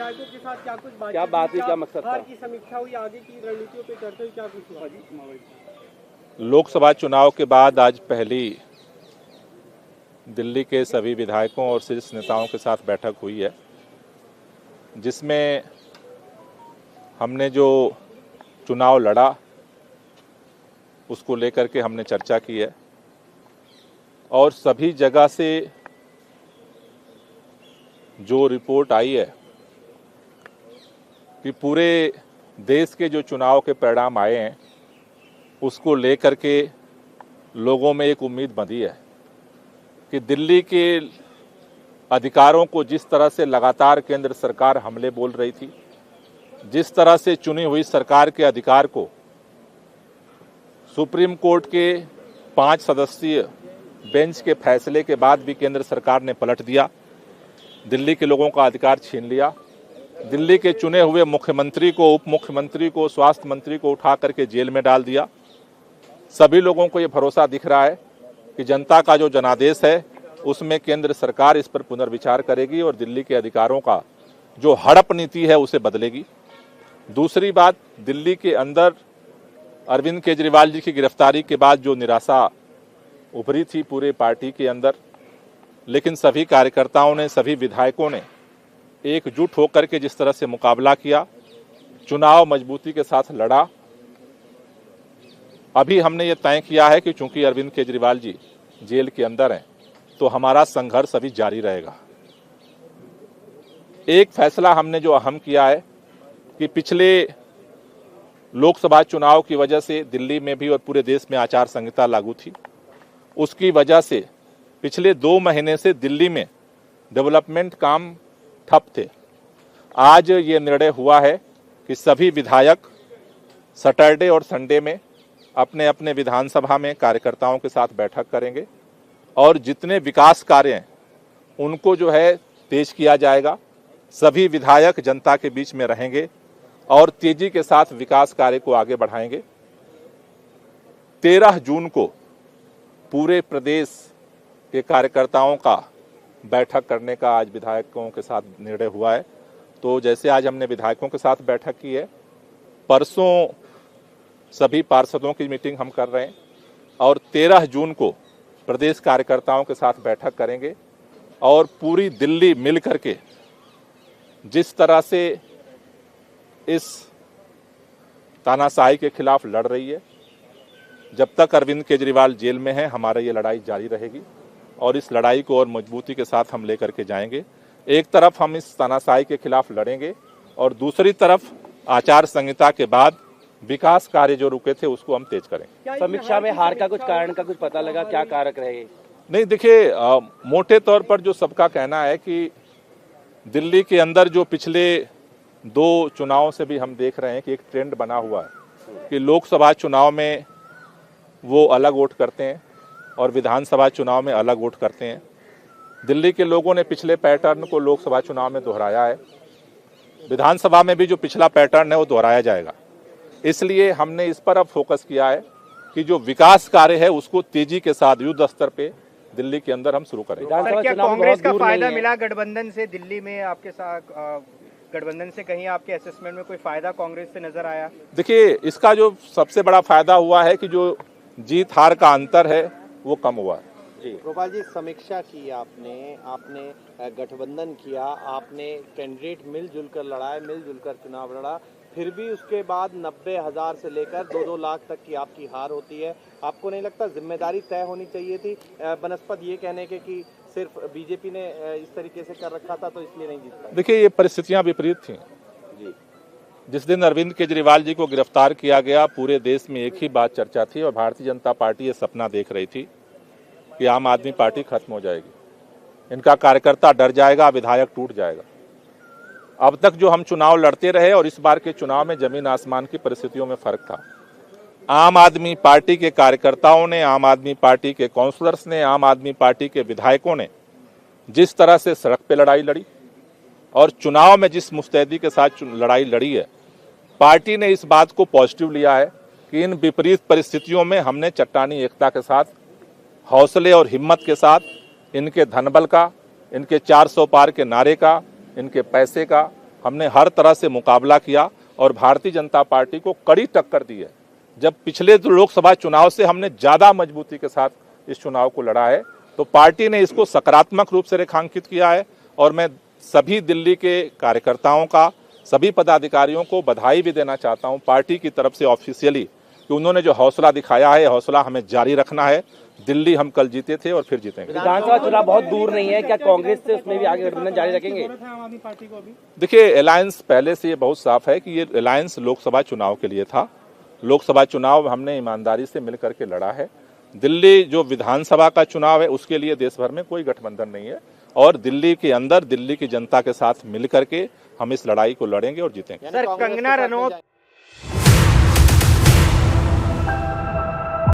विधायकों के साथ क्या कुछ क्या बात हुई, क्या मकसद था? हार की समीक्षा हुई, आगे की रणनीतियों पे चर्चा हुई, क्या कुछ हुआ? लोकसभा चुनाव के बाद आज पहली दिल्ली के सभी विधायकों और शीर्ष नेताओं के साथ बैठक हुई है, जिसमें हमने जो चुनाव लड़ा उसको लेकर के हमने चर्चा की है और सभी जगह से जो रिपोर्ट आई है कि पूरे देश के जो चुनाव के परिणाम आए हैं उसको लेकर के लोगों में एक उम्मीद बंधी है कि दिल्ली के अधिकारों को जिस तरह से लगातार केंद्र सरकार हमले बोल रही थी, जिस तरह से चुनी हुई सरकार के अधिकार को सुप्रीम कोर्ट के 5 सदस्यीय बेंच के फैसले के बाद भी केंद्र सरकार ने पलट दिया, दिल्ली के लोगों का अधिकार छीन लिया, दिल्ली के चुने हुए मुख्यमंत्री को, उप मुख्यमंत्री को, स्वास्थ्य मंत्री को उठा करके जेल में डाल दिया। सभी लोगों को ये भरोसा दिख रहा है कि जनता का जो जनादेश है उसमें केंद्र सरकार इस पर पुनर्विचार करेगी और दिल्ली के अधिकारों का जो हड़प नीति है उसे बदलेगी। दूसरी बात, दिल्ली के अंदर अरविंद केजरीवाल जी की गिरफ्तारी के बाद जो निराशा उभरी थी पूरे पार्टी के अंदर, लेकिन सभी कार्यकर्ताओं ने, सभी विधायकों ने एकजुट होकर के जिस तरह से मुकाबला किया, चुनाव मजबूती के साथ लड़ा। अभी हमने ये तय किया है कि चूंकि अरविंद केजरीवाल जी जेल के अंदर हैं तो हमारा संघर्ष अभी जारी रहेगा। एक फैसला हमने जो अहम किया है कि पिछले लोकसभा चुनाव की वजह से दिल्ली में भी और पूरे देश में आचार संहिता लागू थी, उसकी वजह से पिछले 2 महीने से दिल्ली में डेवलपमेंट काम ठप थे। आज ये निर्णय हुआ है कि सभी विधायक सैटरडे और संडे में अपने अपने विधानसभा में कार्यकर्ताओं के साथ बैठक करेंगे और जितने विकास कार्य हैं उनको जो है तेज किया जाएगा। सभी विधायक जनता के बीच में रहेंगे और तेजी के साथ विकास कार्य को आगे बढ़ाएंगे। 13 जून को पूरे प्रदेश के कार्यकर्ताओं का बैठक करने का आज विधायकों के साथ निर्णय हुआ है। तो जैसे आज हमने विधायकों के साथ बैठक की है, परसों सभी पार्षदों की मीटिंग हम कर रहे हैं और 13 जून को प्रदेश कार्यकर्ताओं के साथ बैठक करेंगे और पूरी दिल्ली मिल करके जिस तरह से इस तानाशाही के खिलाफ लड़ रही है, जब तक अरविंद केजरीवाल जेल में है हमारा ये लड़ाई जारी रहेगी और इस लड़ाई को और मजबूती के साथ हम लेकर के जाएंगे। एक तरफ हम इस तानाशाही के खिलाफ लड़ेंगे और दूसरी तरफ आचार संहिता के बाद विकास कार्य जो रुके थे उसको हम तेज करेंगे। समीक्षा में हार का कुछ कारण का कुछ पता लगा, क्या कारक रहे? नहीं, देखिए, मोटे तौर पर जो सबका कहना है कि दिल्ली के अंदर जो पिछले 2 चुनावों से भी हम देख रहे हैं कि एक ट्रेंड बना हुआ है कि लोकसभा चुनाव में वो अलग वोट करते हैं और विधानसभा चुनाव में अलग वोट करते हैं। दिल्ली के लोगों ने पिछले पैटर्न को लोकसभा चुनाव में दोहराया है, विधानसभा में भी जो पिछला पैटर्न है वो दोहराया जाएगा। इसलिए हमने इस पर अब फोकस किया है कि जो विकास कार्य है उसको तेजी के साथ युद्ध स्तर पे दिल्ली के अंदर हम शुरू करें। क्या कांग्रेस का फायदा मिला गठबंधन से दिल्ली में? आपके साथ गठबंधन से कहीं आपके असेसमेंट में कोई फायदा कांग्रेस से नजर आया? देखिए, इसका जो सबसे बड़ा फायदा हुआ है कि जो जीत हार का अंतर है वो कम हुआ है। गोपाल जी, समीक्षा की आपने गठबंधन किया, आपने कैंडिडेट मिलजुल कर लड़ा, मिलजुल कर चुनाव लड़ा, फिर भी उसके बाद 90,000 से लेकर 2-2 लाख तक की आपकी हार होती है। आपको नहीं लगता जिम्मेदारी तय होनी चाहिए थी बनस्पत ये कहने के कि सिर्फ बीजेपी ने इस तरीके से कर रखा था तो इसलिए नहीं जीत पाई? देखिए, ये परिस्थितियां विपरीत थी जी। जिस दिन अरविंद केजरीवाल जी को गिरफ्तार किया गया, पूरे देश में एक ही बात चर्चा थी और भारतीय जनता पार्टी ये सपना देख रही थी कि आम आदमी पार्टी खत्म हो जाएगी, इनका कार्यकर्ता डर जाएगा, विधायक टूट जाएगा। अब तक जो हम चुनाव लड़ते रहे और इस बार के चुनाव में जमीन आसमान की परिस्थितियों में फर्क था। आम आदमी पार्टी के कार्यकर्ताओं ने, आम आदमी पार्टी के काउंसलर्स ने, आम आदमी पार्टी के विधायकों ने जिस तरह से सड़क पे लड़ाई लड़ी और चुनाव में जिस मुस्तैदी के साथ लड़ाई लड़ी है, पार्टी ने इस बात को पॉजिटिव लिया है कि इन विपरीत परिस्थितियों में हमने चट्टानी एकता के साथ, हौसले और हिम्मत के साथ, इनके धनबल का, इनके 400 पार के नारे का, इनके पैसे का हमने हर तरह से मुकाबला किया और भारतीय जनता पार्टी को कड़ी टक्कर दी है। जब पिछले लोकसभा चुनाव से हमने ज्यादा मजबूती के साथ इस चुनाव को लड़ा है, तो पार्टी ने इसको सकारात्मक रूप से रेखांकित किया है और मैं सभी दिल्ली के कार्यकर्ताओं का, सभी पदाधिकारियों को बधाई भी देना चाहता हूं पार्टी की तरफ से ऑफिशियली कि उन्होंने जो हौसला दिखाया है, हौसला हमें जारी रखना है। दिल्ली हम कल जीते थे और फिर जीतेंगे। विधानसभा चुनाव बहुत दूर नहीं है, क्या कांग्रेस से उसमें भी आगे गठबंधन जारी रखेंगे? देखिए, अलायंस पहले से ये बहुत साफ है कि ये अलायंस लोकसभा चुनाव के लिए था। लोकसभा चुनाव हमने ईमानदारी से मिलकर के लड़ा है। दिल्ली जो विधानसभा का चुनाव है उसके लिए देश भर में कोई गठबंधन नहीं है और दिल्ली के अंदर दिल्ली की जनता के साथ मिलकर के हम इस लड़ाई को लड़ेंगे और जीतेंगे। सर, कंगना रनौत